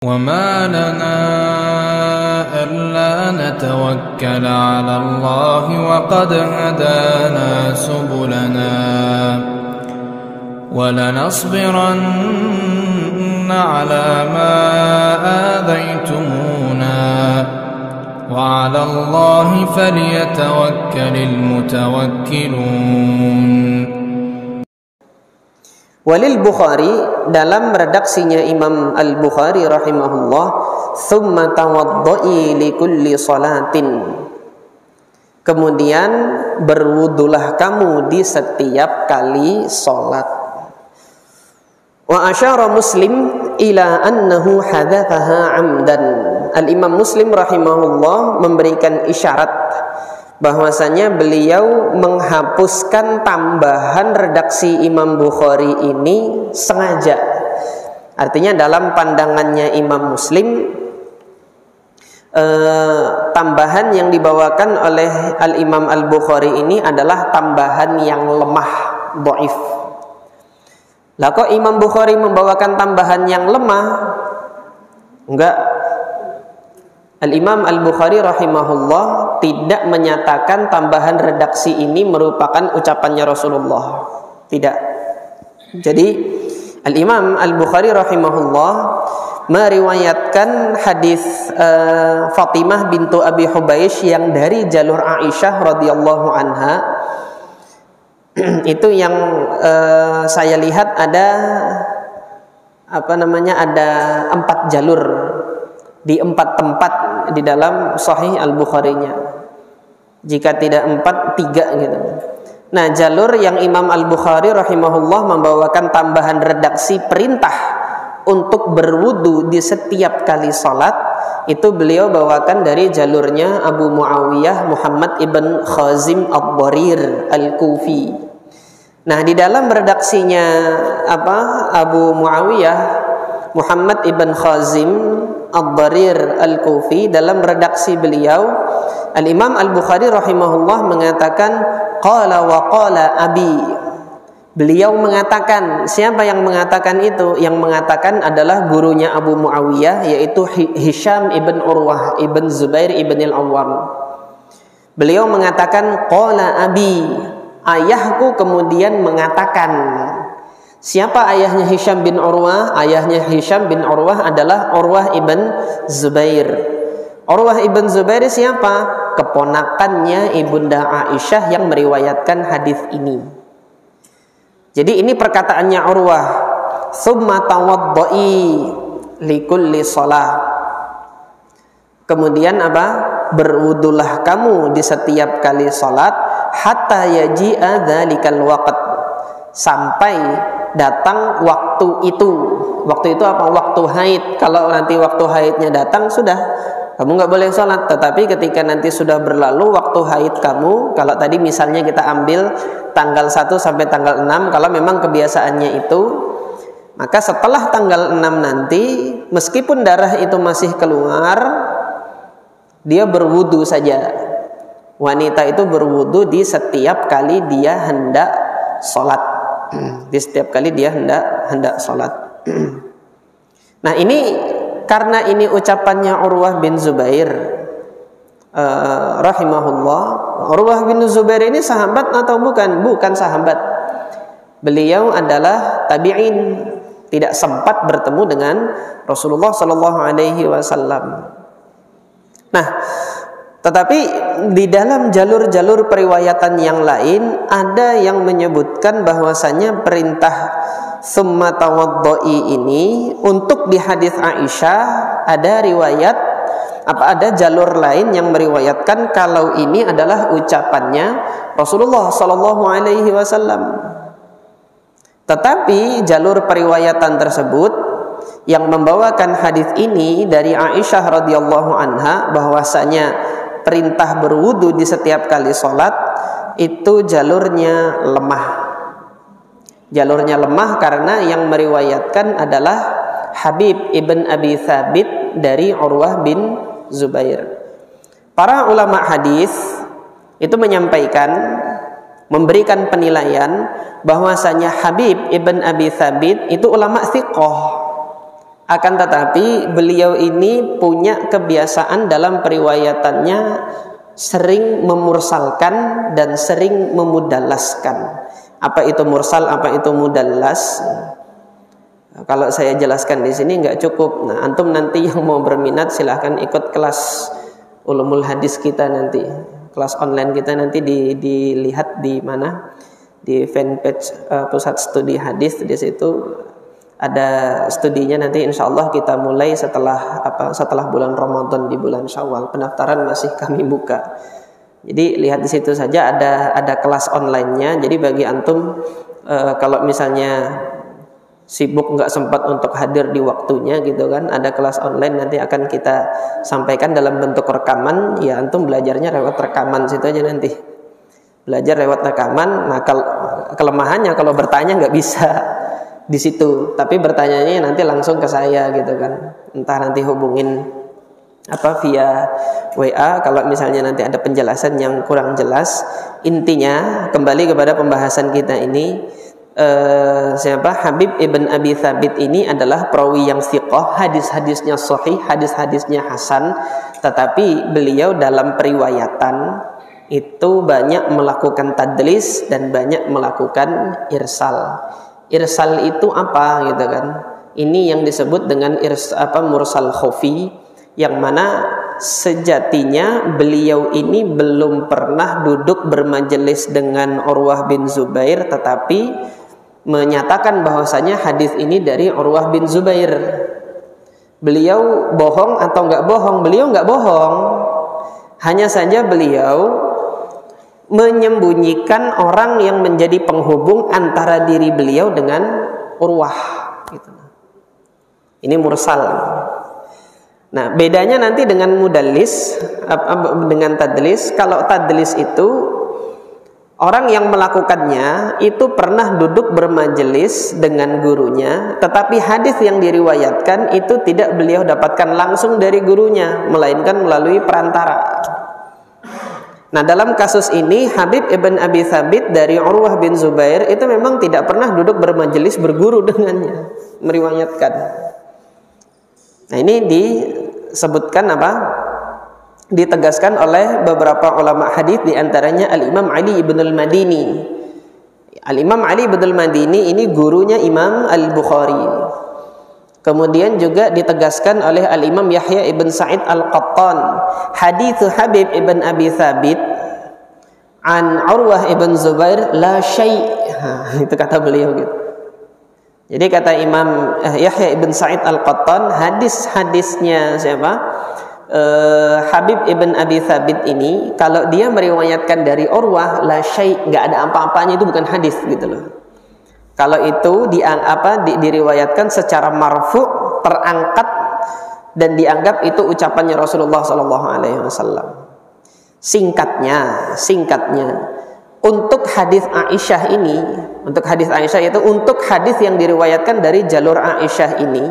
وَمَا لَنَا أَلَّا نَتَوَكَّلَ عَلَى اللَّهِ وَقَدْ هَدَانَا سُبُلَنَا وَلَنَصْبِرَنَّ عَلَى مَا آذَيْتُمُونَا وَعَلَى اللَّهِ فَلْيَتَوَكَّلِ الْمُتَوَكِّلُونَ. Walil Bukhari, dalam redaksinya Imam Al-Bukhari rahimahullah, thumma tawadda'i likulli salatin, kemudian berwudulah kamu di setiap kali salat. Wa asyara Muslim ila annahu hadzafaha amdan. Al-Imam Muslim rahimahullah memberikan isyarat bahwasanya beliau menghapuskan tambahan redaksi Imam Bukhari ini sengaja. Artinya dalam pandangannya Imam Muslim, tambahan yang dibawakan oleh Al-Imam Al-Bukhari ini adalah tambahan yang lemah, dhaif. Lah kok Imam Bukhari membawakan tambahan yang lemah? Enggak. Al-Imam Al-Bukhari rahimahullah tidak menyatakan tambahan redaksi ini merupakan ucapannya Rasulullah. Tidak. Jadi Al-Imam Al-Bukhari rahimahullah meriwayatkan hadis Fatimah bintu Abi Hubaysh yang dari jalur Aisyah radhiyallahu anha. Itu yang saya lihat ada ada 4 jalur di 4 tempat di dalam Sahih Al-Bukhari-nya. Jika tidak 4, 3 gitu. Nah, jalur yang Imam Al-Bukhari rahimahullah membawakan tambahan redaksi perintah untuk berwudu di setiap kali salat, itu beliau bawakan dari jalurnya Abu Muawiyah Muhammad ibn Khazim Ad-Darir Al-Kufi. Nah, di dalam redaksinya Abu Muawiyah Muhammad ibn Khazim Ad-Darir Al-Kufi, dalam redaksi beliau Al-Imam Al-Bukhari rahimahullah mengatakan qala wa qala abi. Beliau mengatakan, siapa yang mengatakan itu? Yang mengatakan adalah gurunya Abu Muawiyah, yaitu Hisham ibn Urwah ibn Zubair ibn Al-Awwam. Beliau mengatakan qala abi, ayahku kemudian mengatakan. Siapa ayahnya Hisham bin Urwah? Ayahnya Hisham bin Urwah adalah Urwah ibn Zubair. Urwah ibn Zubair siapa? Keponakannya Ibunda Aisyah yang meriwayatkan hadis ini. Jadi ini perkataannya Urwah, "Tsumma tawadda'i likulli shalah." Kemudian berwudulah kamu di setiap kali salat hatta yaji'a dzalikal waqt, sampai datang waktu itu. Waktu itu apa? Waktu haid. Kalau nanti waktu haidnya datang, sudah, kamu nggak boleh sholat. Tetapi ketika nanti sudah berlalu waktu haid kamu, kalau tadi misalnya kita ambil tanggal 1 sampai tanggal 6, kalau memang kebiasaannya itu, maka setelah tanggal 6 nanti, meskipun darah itu masih keluar, dia berwudu saja. Wanita itu berwudu di setiap kali dia hendak sholat. Di setiap kali dia hendak sholat. Nah, ini karena ini ucapannya Urwah bin Zubair rahimahullah. Urwah bin Zubair ini sahabat atau bukan? Bukan sahabat. Beliau adalah tabi'in, tidak sempat bertemu dengan Rasulullah sallallahu alaihi wasallam. Nah, tetapi di dalam jalur-jalur periwayatan yang lain ada yang menyebutkan bahwasanya perintah summa tawadda'i ini untuk di hadis Aisyah ada riwayat ada jalur lain yang meriwayatkan kalau ini adalah ucapannya Rasulullah sallallahu alaihi wasallam. Tetapi jalur periwayatan tersebut yang membawakan hadis ini dari Aisyah radhiyallahu anha bahwasanya perintah berwudu di setiap kali sholat itu jalurnya lemah. Jalurnya lemah karena yang meriwayatkan adalah Habib ibn Abi Thabit dari Urwah bin Zubair. Para ulama hadis itu menyampaikan, memberikan penilaian bahwasanya Habib ibn Abi Thabit itu ulama thiqah. Akan tetapi beliau ini punya kebiasaan dalam periwayatannya sering memursalkan dan sering memudallaskan. Apa itu mursal, apa itu mudallas? Kalau saya jelaskan di sini nggak cukup. Nah, antum nanti yang mau berminat silahkan ikut kelas ulumul hadis kita nanti. Kelas online kita nanti dilihat di mana? Di fanpage Pusat Studi Hadis. Di situ ada studinya, nanti insya Allah kita mulai setelah bulan Ramadan di bulan Syawal. Pendaftaran masih kami buka. Jadi lihat di situ saja ada kelas online-nya. Jadi bagi antum kalau misalnya sibuk nggak sempat untuk hadir di waktunya gitu kan, ada kelas online nanti akan kita sampaikan dalam bentuk rekaman. Ya antum belajarnya lewat rekaman situ aja nanti. Belajar lewat rekaman. Nah kelemahannya kalau bertanya nggak bisa di situ, tapi bertanyanya nanti langsung ke saya gitu kan. Entah nanti hubungin via WA kalau misalnya nanti ada penjelasan yang kurang jelas. Intinya kembali kepada pembahasan kita ini, Habib ibn Abi Thabit ini adalah perawi yang thiqah, hadis-hadisnya sahih, hadis-hadisnya hasan, tetapi beliau dalam periwayatan itu banyak melakukan tadlis dan banyak melakukan irsal. Irsal itu apa gitu kan? Ini yang disebut dengan mursal khafi, yang mana sejatinya beliau ini belum pernah duduk bermajelis dengan Urwah bin Zubair, tetapi menyatakan bahwasanya hadis ini dari Urwah bin Zubair. Beliau bohong atau enggak bohong? Beliau enggak bohong. Hanya saja beliau menyembunyikan orang yang menjadi penghubung antara diri beliau dengan Urwah gitu. Ini mursal. Nah, bedanya nanti dengan mudallis dengan tadlis. Kalau tadlis itu orang yang melakukannya itu pernah duduk bermajelis dengan gurunya, tetapi hadis yang diriwayatkan itu tidak beliau dapatkan langsung dari gurunya, melainkan melalui perantara. Nah, dalam kasus ini Habib ibn Abi Thabit dari Urwah bin Zubair itu memang tidak pernah duduk bermajelis berguru dengannya, meriwayatkan. Nah, ini disebutkan ditegaskan oleh beberapa ulama hadis, di antaranya Al-Imam Ali ibn al-Madini. Al-Imam Ali ibn al-Madini ini gurunya Imam Al-Bukhari. Kemudian juga ditegaskan oleh Al-Imam Yahya ibn Sa'id Al-Qattan, hadits Habib ibn Abi Thabit an Urwah ibn Zubair la syai'. Itu kata beliau gitu. Jadi kata Imam Yahya ibn Sa'id Al-Qattan, hadis-hadisnya Habib ibn Abi Thabit ini kalau dia meriwayatkan dari Urwah la syai', enggak ada apa-apanya, itu bukan hadis gitu loh. Kalau itu diriwayatkan secara marfu', terangkat dan dianggap itu ucapannya Rasulullah sallallahu alaihi wasallam. Singkatnya untuk hadis Aisyah ini, untuk hadis yang diriwayatkan dari jalur Aisyah ini,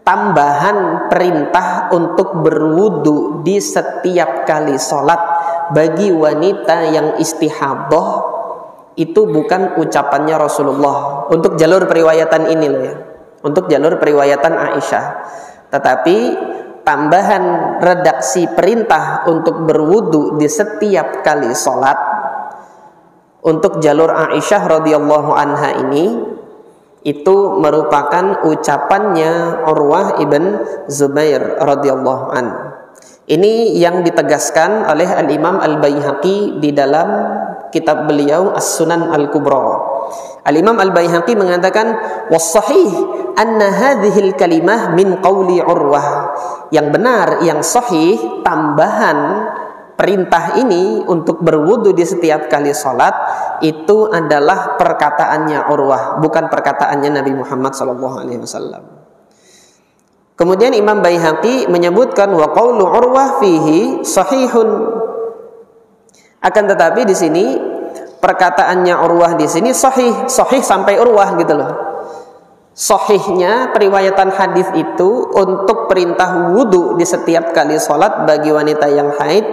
tambahan perintah untuk berwudu di setiap kali sholat bagi wanita yang istihadah itu bukan ucapannya Rasulullah. Untuk jalur periwayatan ini loh ya, untuk jalur periwayatan Aisyah. Tetapi tambahan redaksi perintah untuk berwudu di setiap kali sholat untuk jalur Aisyah radhiyallahu anha ini, itu merupakan ucapannya Urwah ibn Zubair radhiyallahu an. Ini yang ditegaskan oleh Al-Imam Al-Baihaqi di dalam kitab beliau As-Sunan Al-Kubra. Al-Imam Al-Baihaqi mengatakan was-sahih anna hadhil kalimah min qawli Urwah. Yang benar, yang sahih, tambahan perintah ini untuk berwudu di setiap kali sholat itu adalah perkataannya Urwah, bukan perkataannya Nabi Muhammad SAW. Kemudian Imam Baihaqi menyebutkan wa qaulu Urwah fihi sahihun. Akan tetapi di sini perkataannya Urwah di sini sahih sampai Urwah gitu loh. Sahihnya periwayatan hadis itu untuk perintah wudu di setiap kali sholat bagi wanita yang haid,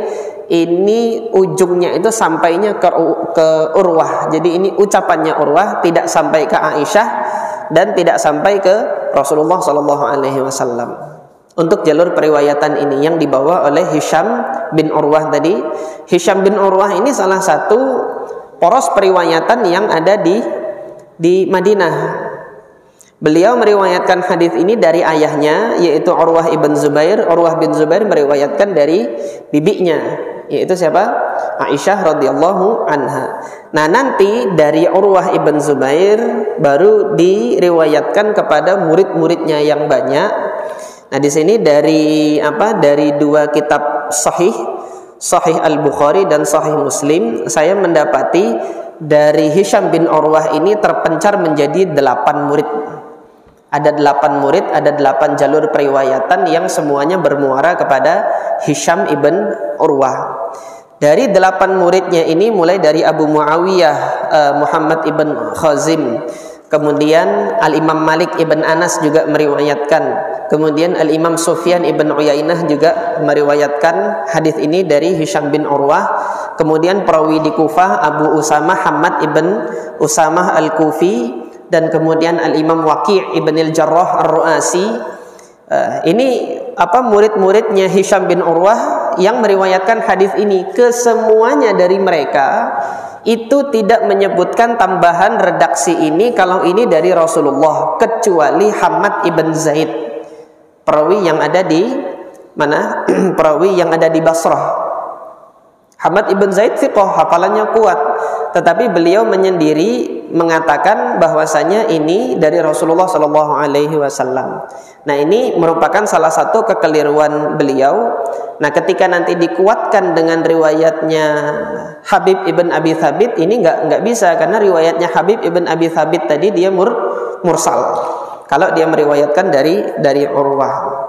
ini ujungnya itu sampainya ke Urwah. Jadi ini ucapannya Urwah, tidak sampai ke Aisyah, dan tidak sampai ke Rasulullah Shallallahu Alaihi Wasallam. Untuk jalur periwayatan ini yang dibawa oleh Hisham bin Urwah tadi. Hisham bin Urwah ini salah satu poros periwayatan yang ada di Madinah. Beliau meriwayatkan hadis ini dari ayahnya, yaitu Urwah ibn Zubair. Urwah bin Zubair meriwayatkan dari bibinya, yaitu siapa? Aisyah radhiyallahu anha. Nah, nanti dari Urwah ibn Zubair baru diriwayatkan kepada murid-muridnya yang banyak. Nah, di sini dari dua kitab Sahih Al-Bukhari dan Sahih Muslim, saya mendapati dari Hisham bin Urwah ini terpencar menjadi 8 murid. Ada 8 murid, ada 8 jalur periwayatan yang semuanya bermuara kepada Hisham ibn Urwah. Dari 8 muridnya ini mulai dari Abu Muawiyah Muhammad ibn Khazim, kemudian Al-Imam Malik ibn Anas juga meriwayatkan, kemudian Al-Imam Sufyan ibn Uyainah juga meriwayatkan hadis ini dari Hisham bin Urwah, kemudian perawi di Kufah Abu Usamah Hamad ibn Usamah Al-Kufi, dan kemudian Al-Imam Waqi' ibn al-Jarrah Ar-Ru'asi. Ini murid-muridnya Hisham bin Urwah yang meriwayatkan hadis ini. Kesemuanya dari mereka itu tidak menyebutkan tambahan redaksi ini kalau ini dari Rasulullah, kecuali Hamad ibn Zaid, perawi yang ada di mana? Perawi yang ada di Basrah. Hamad ibn Zaid thiqah, hafalannya kuat, tetapi beliau menyendiri mengatakan bahwasanya ini dari Rasulullah Shallallahu Alaihi Wasallam. Nah, ini merupakan salah satu kekeliruan beliau. Nah, ketika nanti dikuatkan dengan riwayatnya Habib ibn Abi Thabit, ini nggak bisa, karena riwayatnya Habib ibn Abi Thabit tadi dia mursal. Kalau dia meriwayatkan dari Urwah.